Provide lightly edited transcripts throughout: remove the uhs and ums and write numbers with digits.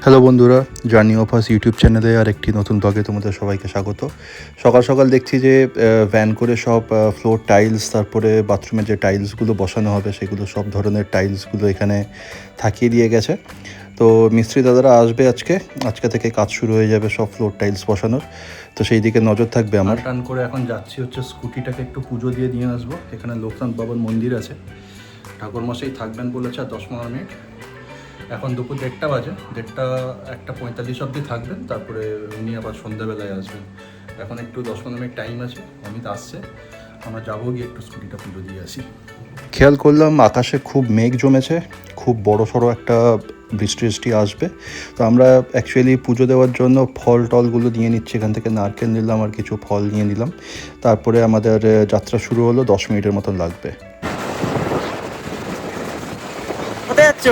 Hello বন্ধুরা, journey of us YouTube চ্যানেলে আর একটি নতুন ব্লগে তোমাদের সবাইকে স্বাগত। সকাল সকাল দেখছি যে ভ্যান করে সব ফ্লোর টাইলস, তারপরে বাথরুমের যে টাইলসগুলো বসানো হবে সেগুলো সব ধরনের টাইলসগুলো এখানে থাকিয়ে দিয়ে গেছে। তো মিস্ত্রি দাদারা আসবে আজকে থেকে কাজ শুরু হয়ে যাবে সব ফ্লোর টাইলস বসানোর। তো সেই দিকে নজর থাকবে আমার। টান করে এখন যাচ্ছি হচ্ছে স্কুটিটাকে একটু পুজো দিয়ে আসবো। এখানে লোকনাথ বাবার মন্দির আছে, ঠাকুরমশাই থাকবেন বলেছে আর 10-15 মিনিট। এখন দুপুর 1:30 বাজে, 1:45 অবধি থাকবেন, তারপরে উনি আবার সন্ধ্যাবেলায় আসবেন। এখন একটু 10-15 মিনিট টাইম আছে, অমিত আসছে, আমরা যাবো গিয়ে একটু স্কুটিটা পুজো দিয়ে আসি। খেয়াল করলাম আকাশে খুব মেঘ জমেছে, খুব বড় সড়ো একটা বৃষ্টি আসবে। তো আমরা অ্যাকচুয়ালি পুজো দেওয়ার জন্য ফল টলগুলো নিয়ে নিচ্ছি, এখান থেকে নারকেল নিলাম আর কিছু ফল নিয়ে নিলাম। তারপরে আমাদের যাত্রা শুরু হলো, 10 মিনিটের মতন লাগবে। কোথায় যাচ্ছ?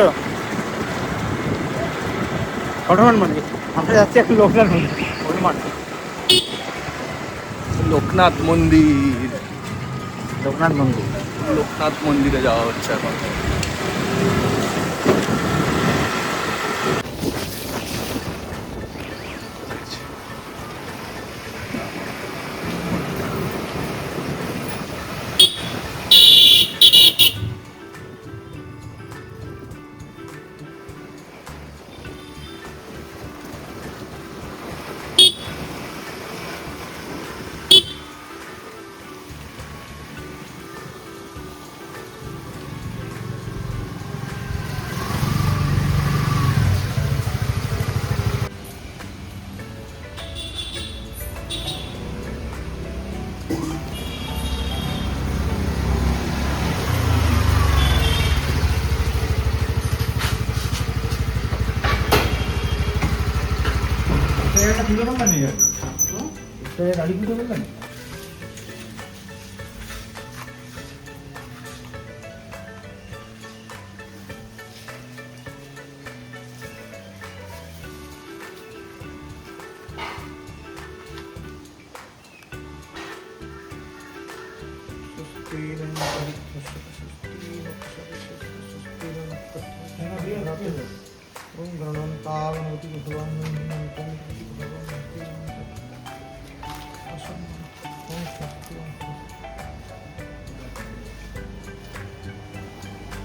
হনুমান মন্দির। আমরা যাচ্ছি এখন লোকনাথ মন্দির। লোকনাথ মন্দির, লোকনাথ মন্দির। লোকনাথ মন্দিরে যাওয়া হচ্ছে এখন। পুজো করলেন গাড়ি পুজো করলেন?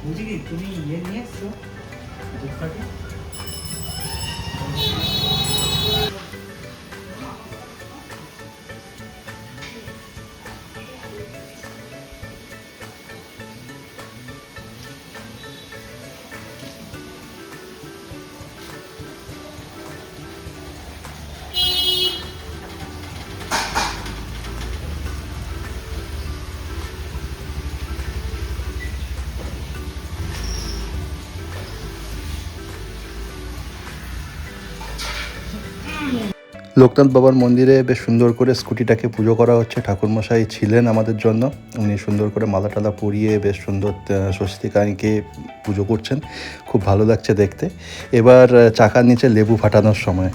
বুঝি কি তুমি ইয়ে নিয়ে এসছো দুধটাকে? লোকনাথ বাবার মন্দিরে বেশ সুন্দর করে স্কুটিটাকে পুজো করা হচ্ছে। ঠাকুরমশাই ছিলেন আমাদের জন্য, উনি সুন্দর করে মালা টালা পরিয়ে বেশ সুন্দর স্বস্তিকাকে পুজো করছেন, খুব ভালো লাগছে দেখতে। এবার চাকার নিচে লেবু ফাটানোর সময়।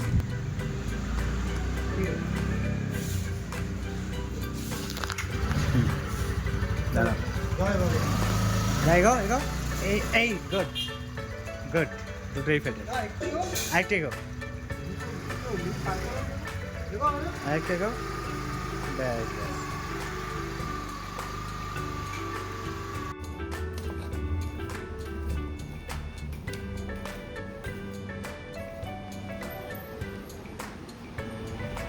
এই গুড গুড, দুটোই ফেলে আরেকটা গো, আরেকটা গো, ব্যাস ব্যাস।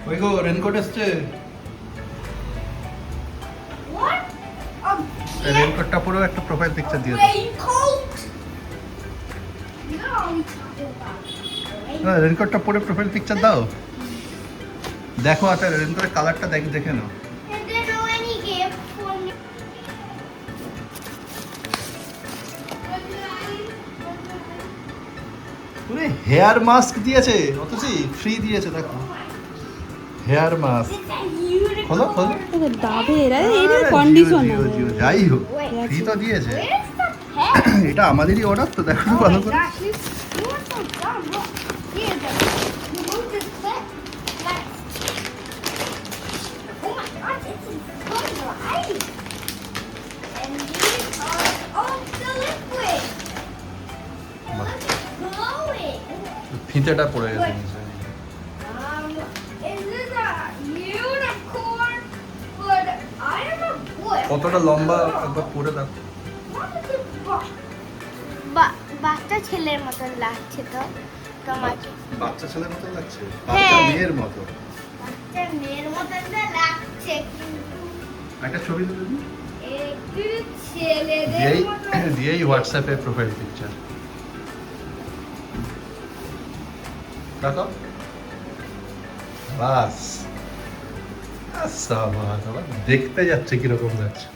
ওই গো রেনকোট এসছে। রেনকোটটা পরেও একটা প্রোফাইল পিকচার দিয়ে দাও। না, রেনকোটটা পরে প্রোফাইল পিকচার দাও। দেখো আচ্ছা, রেনকোটের কালারটা দেখে নাও। পুরো হেয়ার মাস্ক দিয়েছে, অথচ ফ্রি দিয়েছে। দেখো হেয়ার মাস্ক, খোলো খোলো। যাই হোক ফ্রি তো দিয়েছে, এটা আমাদেরই অর্ডার তো। দেখো ভালো করে। ফিতেটা পড়ে গেছে নিচে। Is this a unicorn? But I am a boy. কতটা লম্বা একবার পরে দেখো। বাচ্চা ছেলের মতন লাগছে তো তোমাকে। বাচ্চা ছেলের মতো লাগছে, বাচ্চা মেয়ের মতো। বাচ্চা মেয়ের মতন তো লাগছে কিন্তু একটা ছবি তুলে দিই, একটু ছেলেদের মতন। দিয়েই হোয়াটসঅ্যাপে প্রোফাইল পিকচার দেখো, বাস। দেখতে যাচ্ছে কিরকম লাগছে।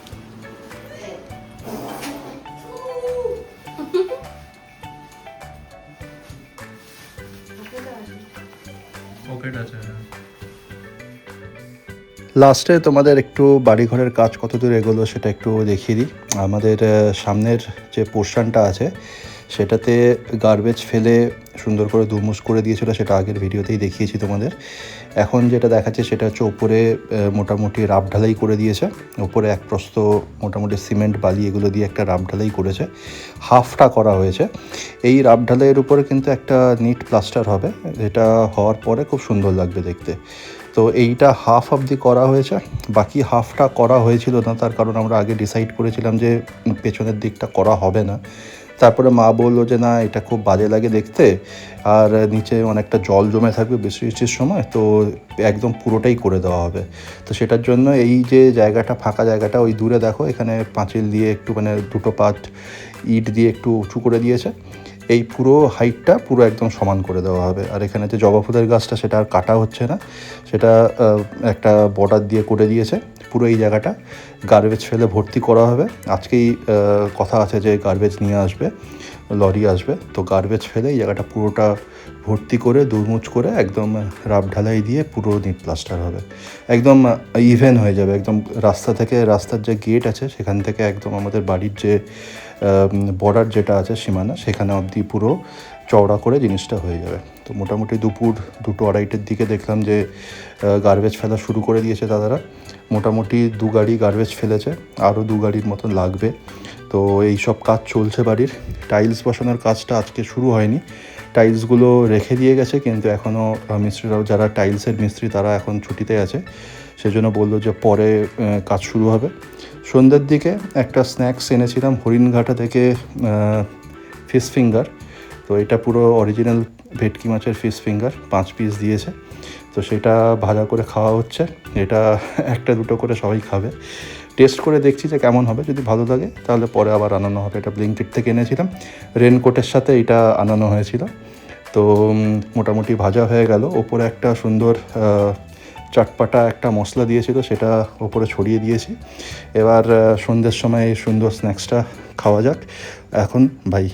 লাস্টে তোমাদের একটু বাড়িঘরের কাজ কত দূর এগোলো সেটা একটু দেখিয়ে দিই। আমাদের সামনের যে পোর্শনটা আছে সেটাতে গার্বেজ ফেলে সুন্দর করে দুমুস করে দিয়েছিল, সেটা আগের ভিডিওতেই দেখিয়েছি তোমাদের। এখন যেটা দেখাচ্ছে সেটা হচ্ছে ওপরে মোটামুটি রাব ঢালাই করে দিয়েছে, ওপরে এক প্রস্ত মোটামুটি সিমেন্ট বালি এগুলো দিয়ে একটা রাব ঢালাই করেছে, হাফটা করা হয়েছে। এই রাব ঢালাইয়ের উপরে কিন্তু একটা নিট প্লাস্টার হবে, যেটা হওয়ার পরে খুব সুন্দর লাগবে দেখতে। তো এইটা হাফ অবধি করা হয়েছে, বাকি হাফটা করা হয়েছিল না, তার কারণ আমরা আগে ডিসাইড করেছিলাম যে পেছনের দিকটা করা হবে না। তারপরে মা বললো যে না, এটা খুব বাজে লাগে দেখতে, আর নিচে অনেকটা জল জমে থাকবে বৃষ্টির সময়, তো একদম পুরোটাই করে দেওয়া হবে। তো সেটার জন্য এই যে জায়গাটা, ফাঁকা জায়গাটা ওই দূরে দেখো, এখানে পাঁচিল দিয়ে একটু মানে দুটো পাত ইট দিয়ে একটু উঁচু করে দিয়েছে, এই পুরো হাইটটা পুরো একদম সমান করে দেওয়া হবে। আর এখানে যে জবা ফুলের গাছটা সেটা আর কাটা হচ্ছে না, সেটা একটা বর্ডার দিয়ে করে দিয়েছে। পুরো এই জায়গাটা গার্বেজ ফেলে ভর্তি করা হবে। আজকেই কথা আছে যে গার্বেজ নিয়ে আসবে, লরি আসবে, তো গার্বেজ ফেলে এই জায়গাটা পুরোটা ভর্তি করে দুমুচ করে একদম রাব ঢালাই দিয়ে পুরো নিট প্লাস্টার হবে, একদম ইভেন হয়ে যাবে। একদম রাস্তা থেকে, রাস্তার যে গেট আছে সেখান থেকে একদম আমাদের বাড়ির যে বর্ডার যেটা আছে সীমানা, সেখানে অবধি পুরো চওড়া করে জিনিসটা হয়ে যাবে। তো মোটামুটি দুপুর 2-2:30 দিকে দেখলাম যে গার্বেজ ফেলা শুরু করে দিয়েছে দাদারা। মোটামুটি 2 গাড়ি গার্বেজ ফেলেছে, আরও 2 গাড়ির মতন লাগবে। তো এই সব কাজ চলছে বাড়ির। টাইলস বসানোর কাজটা আজকে শুরু হয়নি, টাইলসগুলো রেখে দিয়ে গেছে, কিন্তু এখনও মিস্ত্রিরাও, যারা টাইলসের মিস্ত্রি তারা এখন ছুটিতে আছে, সেজন্য বললো যে পরে কাজ শুরু হবে। সন্ধ্যের দিকে একটা স্ন্যাক্স এনেছিলাম হরিণঘাটা থেকে, ফিশ ফিঙ্গার। তো এটা পুরো অরিজিনাল ভেটকি মাছের ফিশ ফিঙ্গার 5 পিস দিয়েছে, তো সেটা ভাজা করে খাওয়া হচ্ছে। এটা 1-2 করে সবাই খাবে, টেস্ট করে দেখছি যে কেমন হবে। যদি ভালো লাগে তাহলে পরে আবার আনানো হবে। এটা ব্লিঙ্কিট থেকে এনেছিলাম, রেনকোটের সাথে এটা আনানো হয়েছিল। তো মোটামুটি ভাজা হয়ে গেল, ওপরে একটা সুন্দর চটপাটা একটা মশলা দিয়েছিল, সেটা ওপরে ছড়িয়ে দিয়েছি। এবার সন্ধ্যের সময় এই সুন্দর স্ন্যাক্সটা খাওয়া যাক। এখন বাই।